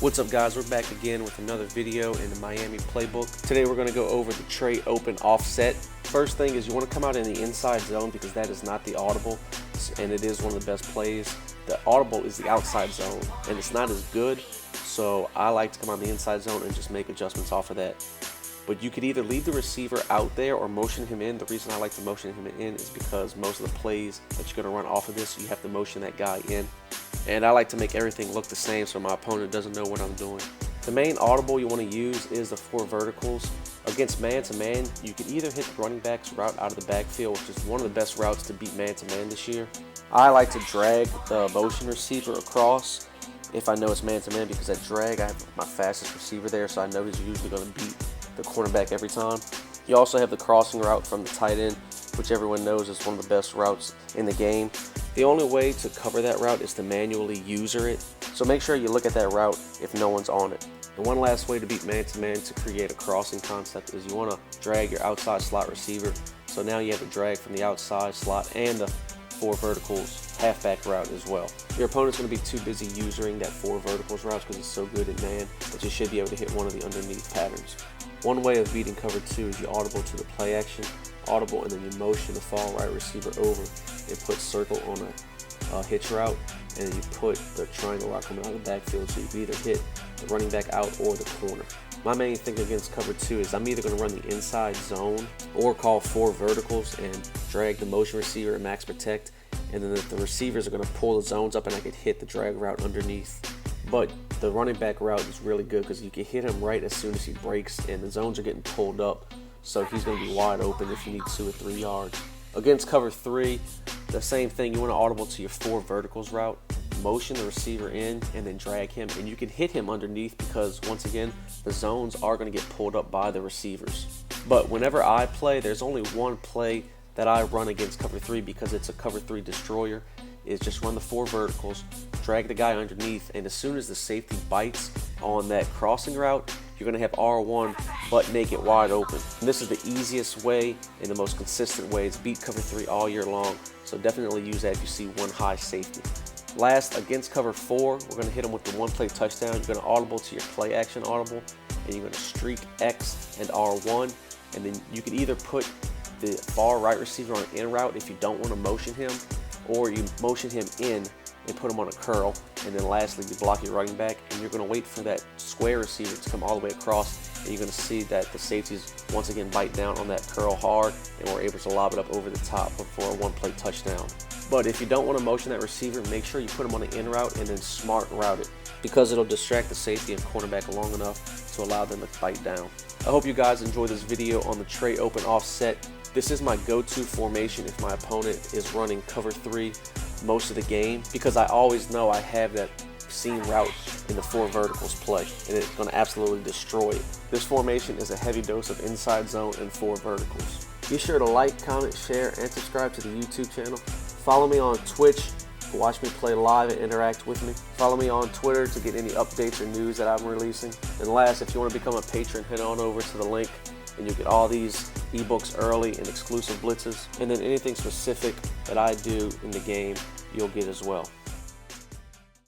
What's up guys, we're back again with another video in the Miami playbook. Today we're going to go over the Trey open offset. First thing is you want to come out in the inside zone because that is not the audible, and it is one of the best plays. The audible is the outside zone and it's not as good, so I like to come on the inside zone and just make adjustments off of that. But you could either leave the receiver out there or motion him in. The reason I like to motion him in is because most of the plays that you're going to run off of this, you have to motion that guy in. And I like to make everything look the same so my opponent doesn't know what I'm doing. The main audible you want to use is the 4 verticals. Against man-to-man, you could either hit the running back's route out of the backfield, which is one of the best routes to beat man-to-man this year. I like to drag the motion receiver across if I know it's man-to-man, because at drag I have my fastest receiver there, so I know he's usually going to beat the cornerback every time. You also have the crossing route from the tight end, which everyone knows is one of the best routes in the game. The only way to cover that route is to manually user it, so make sure you look at that route if no one's on it. And one last way to beat man-to-man to create a crossing concept is you want to drag your outside slot receiver. So now you have to drag from the outside slot and the 4 verticals halfback route as well. Your opponent's going to be too busy using that 4 verticals route because it's so good at man, but you should be able to hit one of the underneath patterns. One way of beating cover 2 is you audible to the play action, audible, and then you motion the far right receiver over and put circle on a hitch route, and then you put the triangle route coming out of the backfield, so you can either hit the running back out or the corner. My main thing against cover 2 is I'm either going to run the inside zone or call 4 verticals and drag the motion receiver and max protect, and then the receivers are going to pull the zones up and I could hit the drag route underneath. But the running back route is really good because you can hit him right as soon as he breaks and the zones are getting pulled up, so he's going to be wide open if you need 2 or 3 yards. Against cover 3, the same thing. You want to audible to your 4 verticals route, motion the receiver in, and then drag him, and you can hit him underneath because once again the zones are going to get pulled up by the receivers. But whenever I play, there's only one play that I run against cover 3 because it's a cover 3 destroyer. Is just run the 4 verticals, drag the guy underneath, and as soon as the safety bites on that crossing route, you're going to have R1 butt naked wide open. And this is the easiest way and the most consistent way to beat cover 3 all year long, so definitely use that if you see one high safety. Last, against cover 4, we're going to hit them with the 1-play touchdown. You're going to audible to your play action audible, and you're going to streak X and R1, and then you can either put the far right receiver on an in route if you don't want to motion him, or you motion him in and put him on a curl, and then lastly you block your running back, and you're going to wait for that square receiver to come all the way across, and you're going to see that the safeties once again bite down on that curl hard, and we're able to lob it up over the top for a 1-play touchdown. But if you don't want to motion that receiver, make sure you put him on an in route and then smart route it, because it'll distract the safety and cornerback long enough to allow them to bite down. I hope you guys enjoyed this video on the Trey open offset. This is my go-to formation if my opponent is running cover 3 most of the game, because I always know I have that seam route in the 4 verticals play, and it's going to absolutely destroy it. This formation is a heavy dose of inside zone and 4 verticals. Be sure to like, comment, share, and subscribe to the YouTube channel. Follow me on Twitch to watch me play live and interact with me. Follow me on Twitter to get any updates or news that I'm releasing. And last, if you want to become a patron, head on over to the link and you'll get all these ebooks early and exclusive blitzes, and then anything specific that I do in the game you'll get as well.